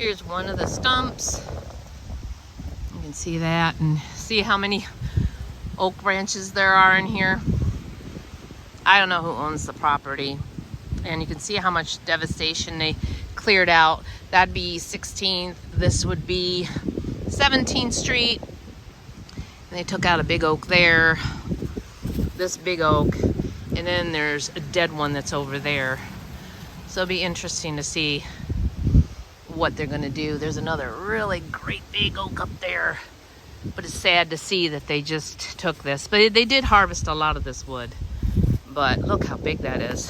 Here's one of the stumps. You can see that and see how many oak branches there are in here. I don't know who owns the property. And you can see how much devastation they cleared out. That'd be 16th. This would be 17th Street. And they took out a big oak there. This big oak. And then there's a dead one that's over there. So it'll be interesting to see what they're gonna do. There's another really great big oak up there. But it's sad to see that they just took this. But they did harvest a lot of this wood. But look how big that is.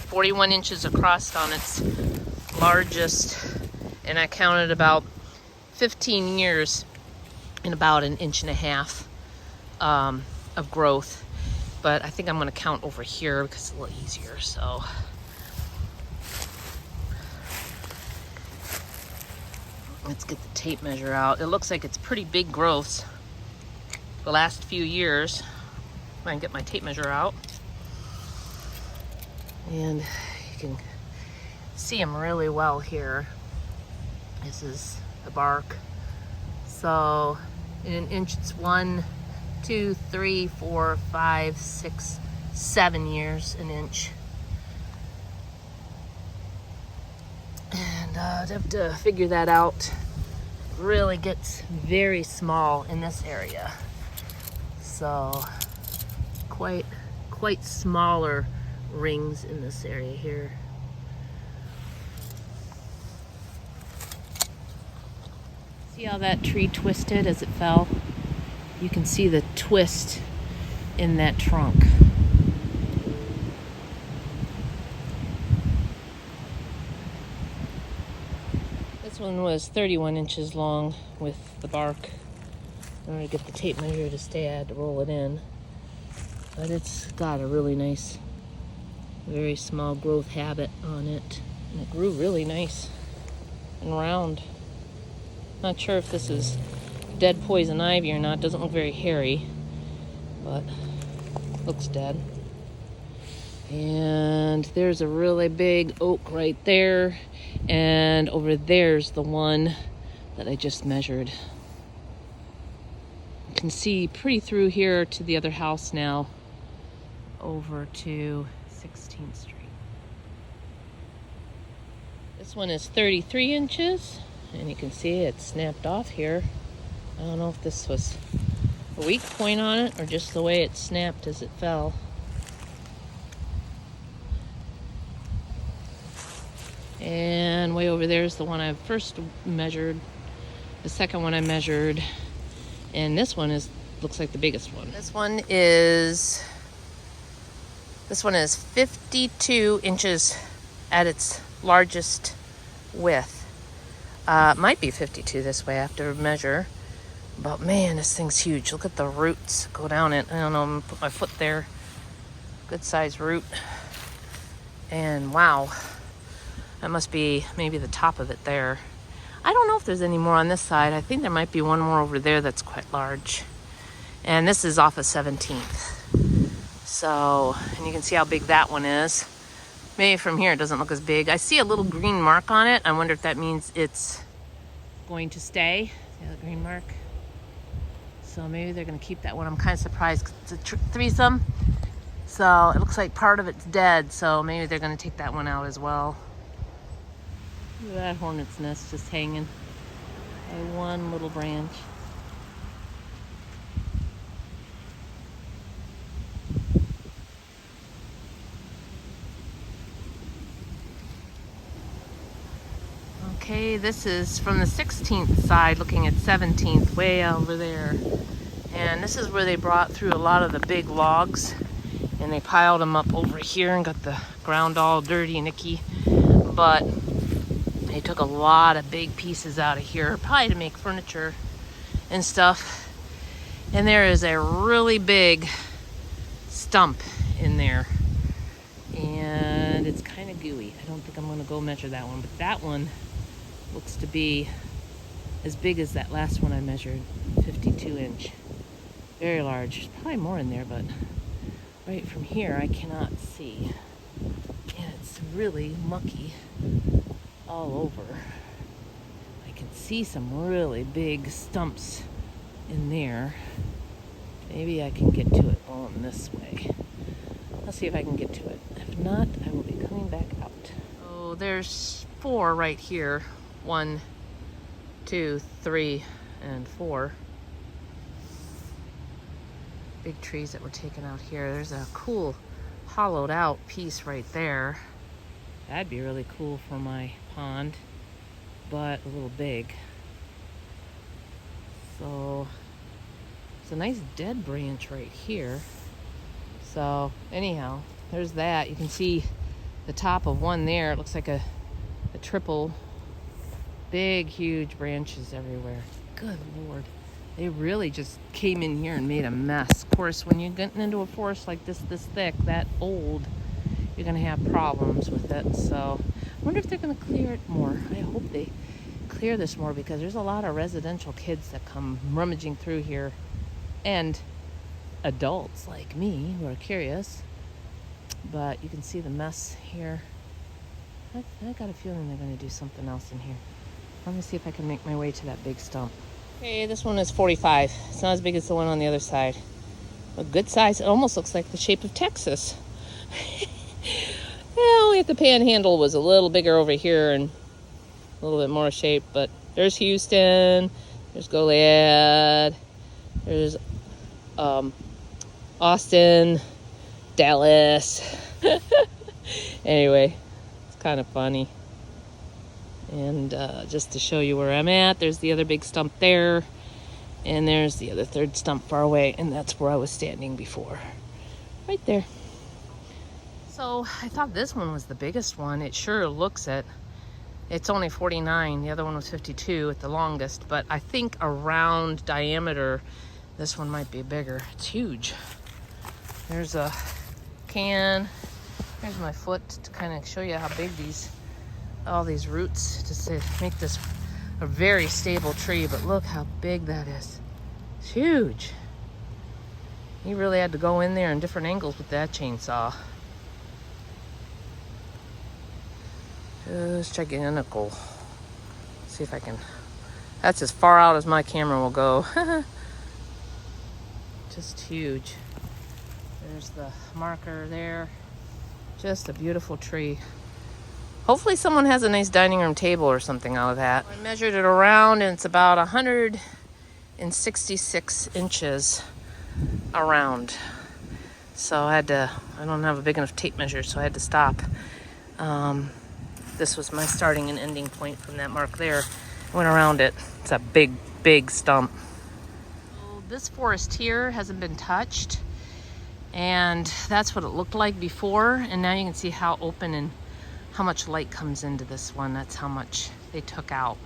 41 inches across on its largest. And I counted about 15 years in about 1.5 inches of growth. But I think I'm gonna count over here because it's a little easier, so. Let's get the tape measure out. It looks like it's pretty big growths the last few years. I can get my tape measure out. And you can see them really well here. This is the bark. So in 1 inch, it's 1, 2, 3, 4, 5, 6, 7 years, 1 inch. And I'd have to figure that out. It really gets very small in this area. So quite smaller rings in this area here. See how that tree twisted as it fell? You can see the twist in that trunk. This one was 31 inches long with the bark. In order to get the tape measure to stay, I had to roll it in. But it's got a really nice, very small growth habit on it. And it grew really nice and round. Not sure if this is dead poison ivy or not. Doesn't look very hairy, but looks dead. And there's a really big oak right there. And over there's the one that I just measured. You can see pretty through here to the other house now, over to 16th Street. This one is 33 inches, and you can see it snapped off here. I don't know if this was a weak point on it or just the way it snapped as it fell. And way over there is the one I first measured. The second one I measured. And this one looks like the biggest one. This one is 52 inches at its largest width. Might be 52 this way, I have to measure. But man, this thing's huge. Look at the roots go down it. I don't know, I'm gonna put my foot there. Good size root. And wow. That must be maybe the top of it there. I don't know if there's any more on this side. I think there might be one more over there that's quite large. And this is off of 17th. So, and you can see how big that one is. Maybe from here it doesn't look as big. I see a little green mark on it. I wonder if that means it's going to stay. See the green mark? So maybe they're gonna keep that one. I'm kind of surprised because it's a threesome. So it looks like part of it's dead. So maybe they're gonna take that one out as well. Look at that hornet's nest just hanging by one little branch. Okay, this is from the 16th side looking at 17th, way over there. And this is where they brought through a lot of the big logs and they piled them up over here and got the ground all dirty and icky. But they took a lot of big pieces out of here, probably to make furniture and stuff. And there is a really big stump in there. And it's kind of gooey. I don't think I'm gonna go measure that one, but that one looks to be as big as that last one I measured, 52 inch. Very large. There's probably more in there, but right from here I cannot see. And it's really mucky all over. see some really big stumps in there. Maybe I can get to it going this way. I'll see if I can get to it. If not, I will be coming back out. Oh, there's 4 right here. 1, 2, 3, and 4. Big trees that were taken out here. There's a cool hollowed out piece right there. That'd be really cool for my pond, but a little big. So it's a nice dead branch right here. So anyhow, there's that. You can see the top of one there. It looks like a triple. Big, huge branches everywhere. Good Lord. They really just came in here and made a mess. Of course, when you're getting into a forest like this thick, that old, you're going to have problems with it. So I wonder if they're going to clear it more. I hope they clear this more, because there's a lot of residential kids that come rummaging through here, and adults like me who are curious. But you can see the mess here. I got a feeling they're going to do something else in here. Let me see if I can make my way to that big stump. Okay, this one is 45. It's not as big as the one on the other side. A good size. It almost looks like the shape of Texas. Well, only if the panhandle was a little bigger over here and a little bit more shape. But there's Houston. There's Goliad. There's Austin. Dallas. Anyway, it's kind of funny. And just to show you where I'm at, there's the other big stump there. And there's the other third stump far away. And that's where I was standing before. Right there. So I thought this one was the biggest one. It sure looks it. It's only 49. The other one was 52 at the longest. But I think around diameter, this one might be bigger. It's huge. There's a can. Here's my foot to kind of show you how big all these roots to make this a very stable tree. But look how big that is. It's huge. You really had to go in there in different angles with that chainsaw. Just gigantical. Let's see if I can. That's as far out as my camera will go. Just huge. There's the marker there. Just a beautiful tree. Hopefully someone has a nice dining room table or something out of that. I measured it around, and it's about 166 inches around. So I don't have a big enough tape measure, so I had to stop. This was my starting and ending point from that mark there. I went around it. It's a big, big stump. So this forest here hasn't been touched, and that's what it looked like before. And now you can see how open and how much light comes into this one. That's how much they took out.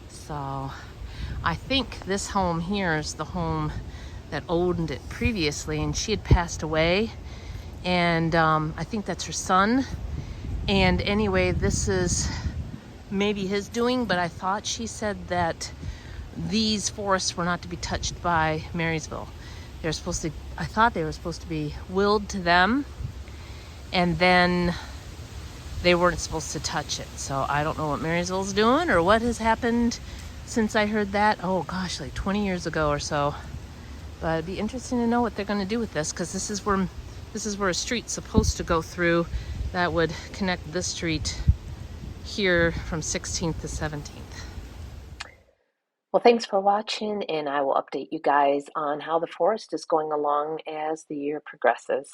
So I think this home here is the home that owned it previously, and she had passed away. And I think that's her son. And anyway, this is maybe his doing, but I thought she said that these forests were not to be touched by Marysville. I thought they were supposed to be willed to them, and then they weren't supposed to touch it. So I don't know what Marysville's doing or what has happened since I heard that. Oh gosh, like 20 years ago or so. But it'd be interesting to know what they're going to do with this, because this is where a street's supposed to go through that would connect this street here from 16th to 17th. Well, thanks for watching, and I will update you guys on how the forest is going along as the year progresses.